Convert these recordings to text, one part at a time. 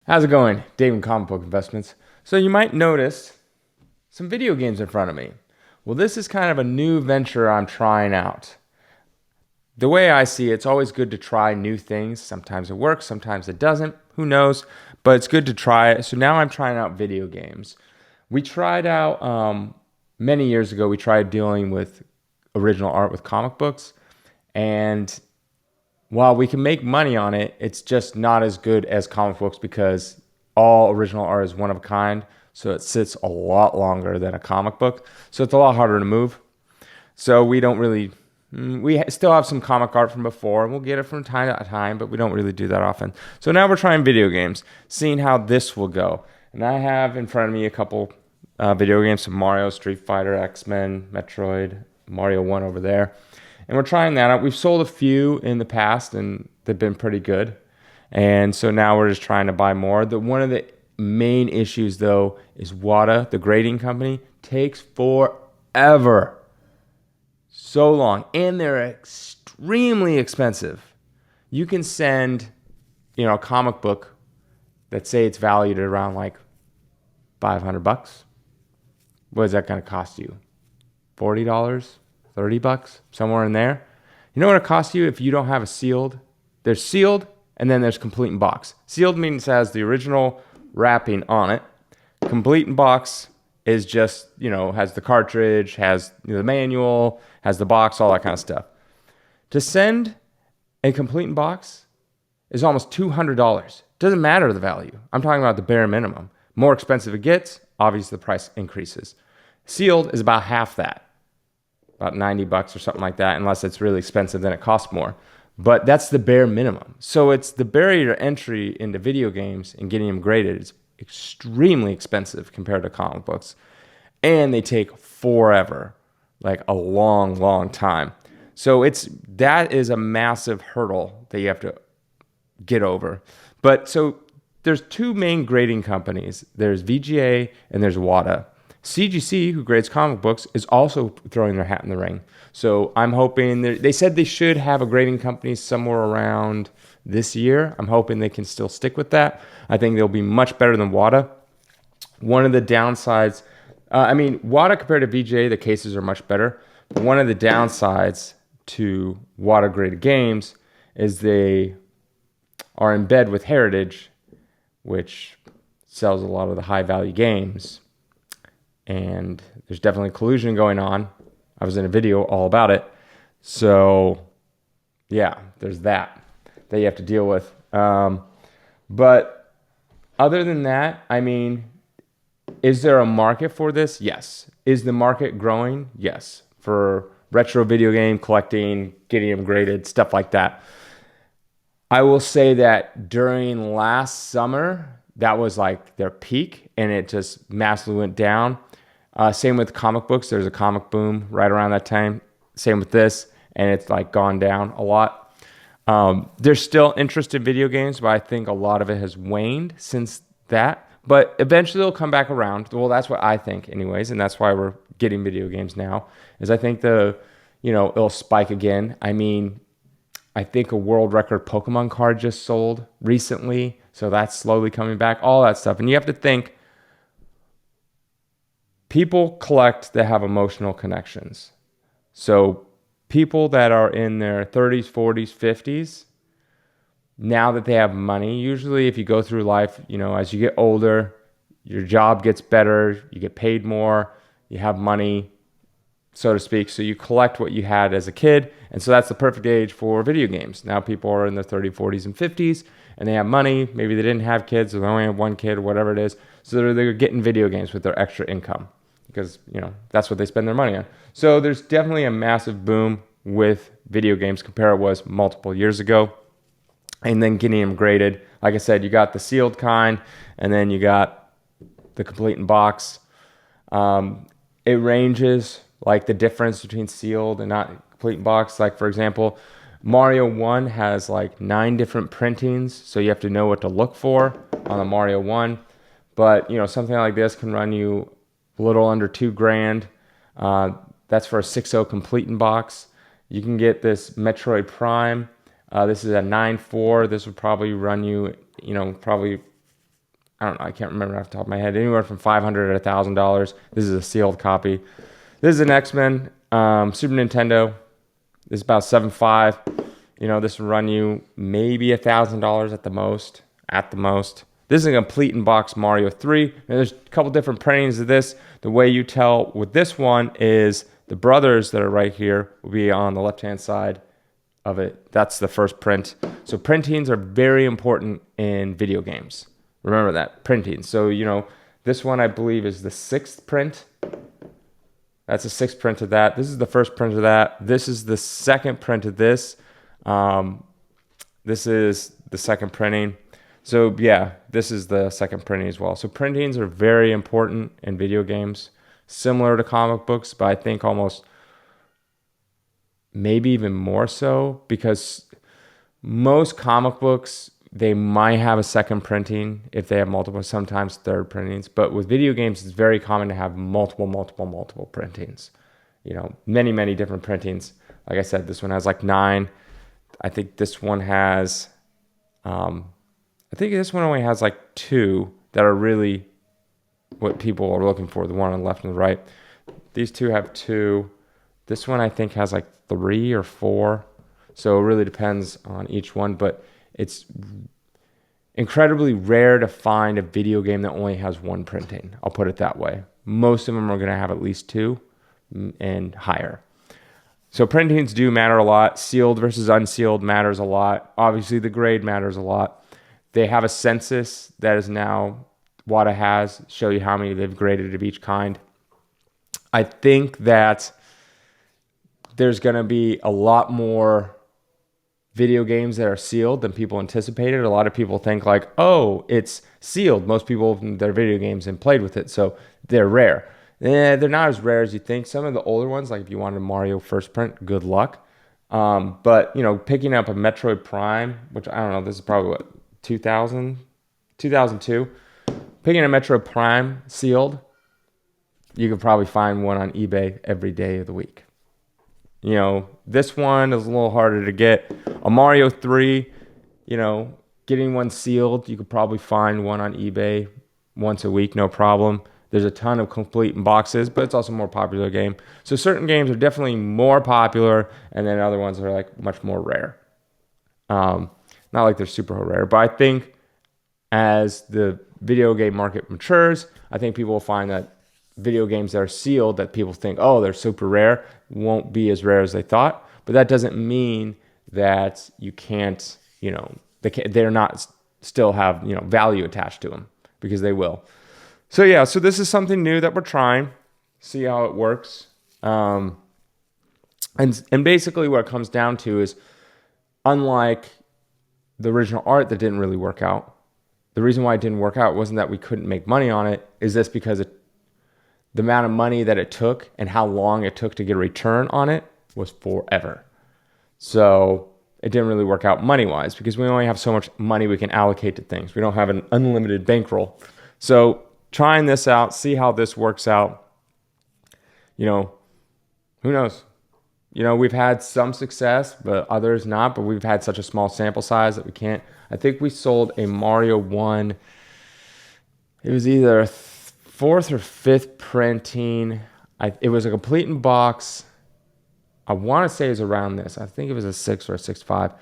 How's it going? Dave in Comic Book Investments. So you might notice some video games in front of me. Well, this is kind of a new venture I'm trying out. The way I see it, it's always good to try new things. Sometimes it works, sometimes it doesn't. Who knows? But it's good to try it. So now I'm trying out video games. We tried out many years ago. We tried dealing with original art with comic books, and while we can make money on it, it's just not as good as comic books because all original art is one of a kind. So it sits a lot longer than a comic book. So it's a lot harder to move. So we don't really, we still have some comic art from before, and we'll get it from time to time, but we don't really do that often. So now we're trying video games, seeing how this will go. And I have in front of me a couple video games from Mario, Street Fighter, X-Men, Metroid, Mario 1 over there. And we're trying that out. We've sold a few in the past, and they've been pretty good. And so now we're just trying to buy more. One of the main issues, though, is Wata, the grading company, takes forever. So long. And they're extremely expensive. You can send, a comic book that say it's valued at around like $500. What is that going to cost you? $40? $30, somewhere in there. You know what it costs you if you don't have a sealed? There's sealed, and then there's complete in box. Sealed means it has the original wrapping on it. Complete in box is just, has the cartridge, has the manual, has the box, all that kind of stuff. To send a complete in box is almost $200. Doesn't matter the value. I'm talking about the bare minimum. More expensive it gets, obviously the price increases. Sealed is about half that. About $90 or something like that, unless it's really expensive, then it costs more. But that's the bare minimum. So it's the barrier to entry into video games and getting them graded is extremely expensive compared to comic books. And they take forever, like a long, long time. So that is a massive hurdle that you have to get over. But so there's two main grading companies. There's VGA and there's Wata. CGC, who grades comic books, is also throwing their hat in the ring. So I'm hoping, they said they should have a grading company somewhere around this year. I'm hoping they can still stick with that. I think they'll be much better than Wata. One of the downsides, Wata compared to VGA, the cases are much better. But one of the downsides to Wata graded games is they are in bed with Heritage, which sells a lot of the high value games. And there's definitely collusion going on. I was in a video all about it. So, yeah, there's that you have to deal with. But other than that, is there a market for this? Yes. Is the market growing? Yes. For retro video game collecting, getting them graded, stuff like that. I will say that during last summer, that was like their peak, and it just massively went down. Same with comic books. There's a comic boom right around that time. Same with this, and it's like gone down a lot. There's still interest in video games, but I think a lot of it has waned since that. But eventually it'll come back around. Well, that's what I think anyways, and that's why we're getting video games now, is I think it'll spike again. I think a world record Pokemon card just sold recently, so that's slowly coming back, all that stuff. And you have to think, people collect that have emotional connections. So people that are in their 30s, 40s, 50s, now that they have money, usually if you go through life, as you get older, your job gets better, you get paid more, you have money, so to speak. So you collect what you had as a kid. And so that's the perfect age for video games. Now people are in their 30s, 40s, and 50s, and they have money. Maybe they didn't have kids, or they only have one kid, or whatever it is. So they're getting video games with their extra income, because that's what they spend their money on. So there's definitely a massive boom with video games compared to what was multiple years ago. And then getting them graded. Like I said, you got the sealed kind, and then you got the complete in box. It ranges, like the difference between sealed and not complete in box. Like, for example, Mario 1 has like 9 different printings, so you have to know what to look for on the Mario 1. But something like this can run you a little under $2,000. That's for a 6.0 complete in box. You can get this Metroid Prime. This is a 9.4. This would probably run you, probably I don't know, I can't remember off the top of my head, anywhere from $500 to $1,000. This is a sealed copy. This is an X-Men Super Nintendo. This is about 7.5. This will run you maybe $1,000 at the most. At the most. This is a complete in-box Mario 3. And there's a couple different printings of this. The way you tell with this one is the brothers that are right here will be on the left-hand side of it. That's the first print. So printings are very important in video games. Remember that, printing. So, this one I believe is the 6th print. That's the 6th print of that. This is the first print of that. This is the 2nd print of this. This is the 2nd printing. So yeah, this is the 2nd printing as well. So printings are very important in video games, similar to comic books, but I think almost maybe even more so, because most comic books, they might have a 2nd printing if they have multiple, sometimes 3rd printings. But with video games, it's very common to have multiple printings. Many, many different printings. Like I said, this one has like 9. I think this one has, I think this one only has like 2 that are really what people are looking for, the one on the left and the right. These 2 have 2. This one I think has like 3 or 4. So it really depends on each one, but it's incredibly rare to find a video game that only has 1 printing. I'll put it that way. Most of them are going to have at least 2 and higher. So printings do matter a lot. Sealed versus unsealed matters a lot. Obviously, the grade matters a lot. They have a census that is now WATA has, show you how many they've graded of each kind. I think that there's going to be a lot more video games that are sealed than people anticipated. A lot of people think like, oh, it's sealed. Most people opened their video games and played with it, so they're rare. They're not as rare as you think. Some of the older ones, like if you wanted a Mario first print, good luck. But, picking up a Metroid Prime, which I don't know, this is probably what, 2002. Picking a Metroid Prime sealed, you could probably find one on eBay every day of the week. This one is a little harder to get. A Mario 3, getting one sealed, you could probably find one on eBay once a week, no problem. There's a ton of complete in boxes, but it's also a more popular game. So certain games are definitely more popular, and then other ones are like much more rare. Not like they're super rare, but I think as the video game market matures, I think people will find that video games that are sealed that people think, oh, they're super rare, won't be as rare as they thought. But that doesn't mean that you can't, they're not still have, value attached to them, because they will. So yeah, so this is something new that we're trying, see how it works. And basically what it comes down to is, unlike the original art that didn't really work out, the reason why it didn't work out wasn't that we couldn't make money on it, is this because the amount of money that it took and how long it took to get a return on it was forever. So it didn't really work out money-wise, because we only have so much money we can allocate to things. We don't have an unlimited bankroll. So trying this out, see how this works out. Who knows? We've had some success, but others not. But we've had such a small sample size that we can't. I think we sold a Mario 1. It was either 4th or 5th printing. It was a complete in box. I want to say it was around this. I think it was a 6 or a 6.5.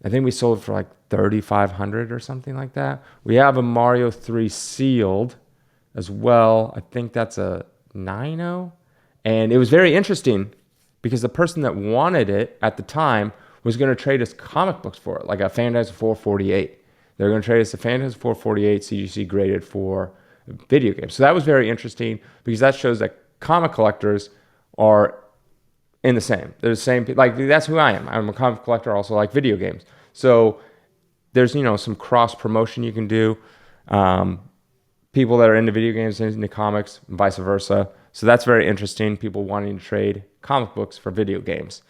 I think we sold for like $3,500 or something like that. We have a Mario 3 sealed as well. I think that's a 9.0. And it was very interesting because the person that wanted it at the time was going to trade us comic books for it, like a Fantasy 448. They're going to trade us a Fantasy 448 CGC graded for video games. So that was very interesting, because that shows that comic collectors are in the same. They're the same. Like, that's who I am. I'm a comic collector, also like video games. So there's, some cross promotion you can do. People that are into video games and into comics, and vice versa. So that's very interesting. People wanting to trade comic books for video games.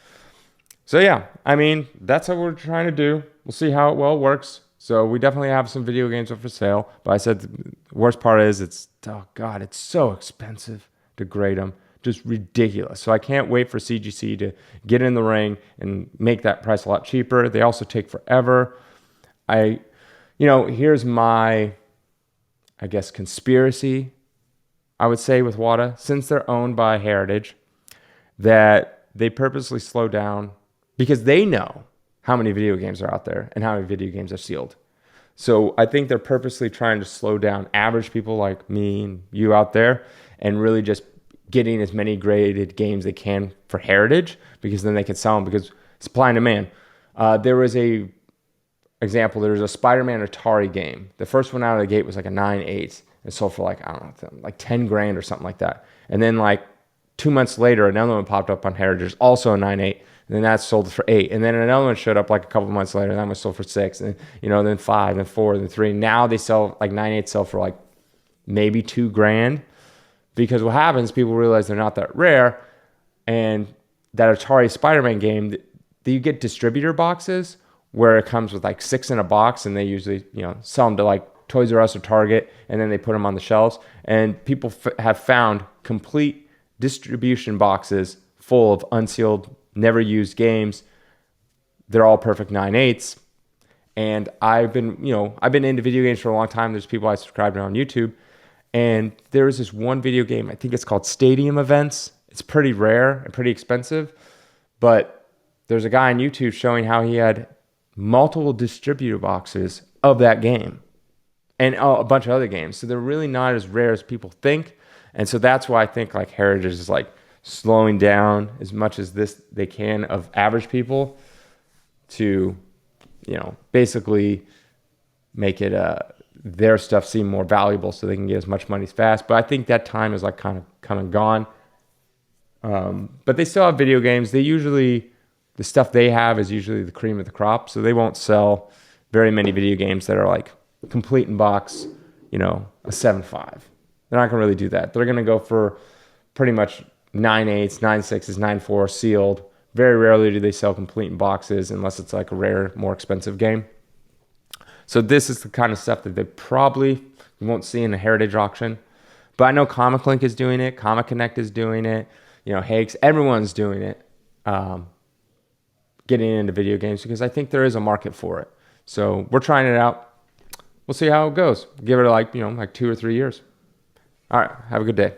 So yeah, that's what we're trying to do. We'll see how it works. So we definitely have some video games up for sale. But I said the worst part is it's so expensive to grade them. Just ridiculous. So I can't wait for CGC to get in the ring and make that price a lot cheaper. They also take forever. Here's my I guess, conspiracy, I would say, with WATA, since they're owned by Heritage, that they purposely slow down because they know how many video games are out there and how many video games are sealed. So I think they're purposely trying to slow down average people like me and you out there and really just getting as many graded games they can for Heritage, because then they can sell them, because supply and demand. There was a example, there was a Spider-Man Atari game. The first one out of the gate was like a 9.8. It sold for like, I don't know, like 10 grand or something like that. And then like 2 months later, another one popped up on Heritage, also a 9.8. And then that sold for 8. And then another one showed up like a couple months later, and that one sold for 6. And then 5, then 4, then 3. Now they sell like 9.8 sell for like maybe 2 grand. Because what happens, people realize they're not that rare. And that Atari Spider-Man game, you get distributor boxes where it comes with like 6 in a box, and they usually, sell them to like Toys R Us or Target, and then they put them on the shelves. And people have found complete distribution boxes full of unsealed, never used games. They're all perfect 9.8s. And I've been into video games for a long time. There's people I subscribe to on YouTube. And there's this one video game, I think it's called Stadium Events. It's pretty rare and pretty expensive. But there's a guy on YouTube showing how he had multiple distributor boxes of that game and a bunch of other games. So they're really not as rare as people think. And so that's why I think like Heritage is like slowing down as much as they can of average people to, basically make it their stuff seem more valuable so they can get as much money as fast. But I think that time is like kind of gone. But they still have video games. The stuff they have is usually the cream of the crop. So they won't sell very many video games that are like complete in box, a 7.5. They're not going to really do that. They're going to go for pretty much 9.8s, 9.6s, 9.4 sealed. Very rarely do they sell complete in boxes unless it's like a rare, more expensive game. So this is the kind of stuff that they probably won't see in a Heritage auction. But I know Comic Link is doing it. Comic Connect is doing it. Hakes, everyone's doing it. Getting into video games, because I think there is a market for it. So we're trying it out. We'll see how it goes. Give it like 2 or 3 years. All right. Have a good day.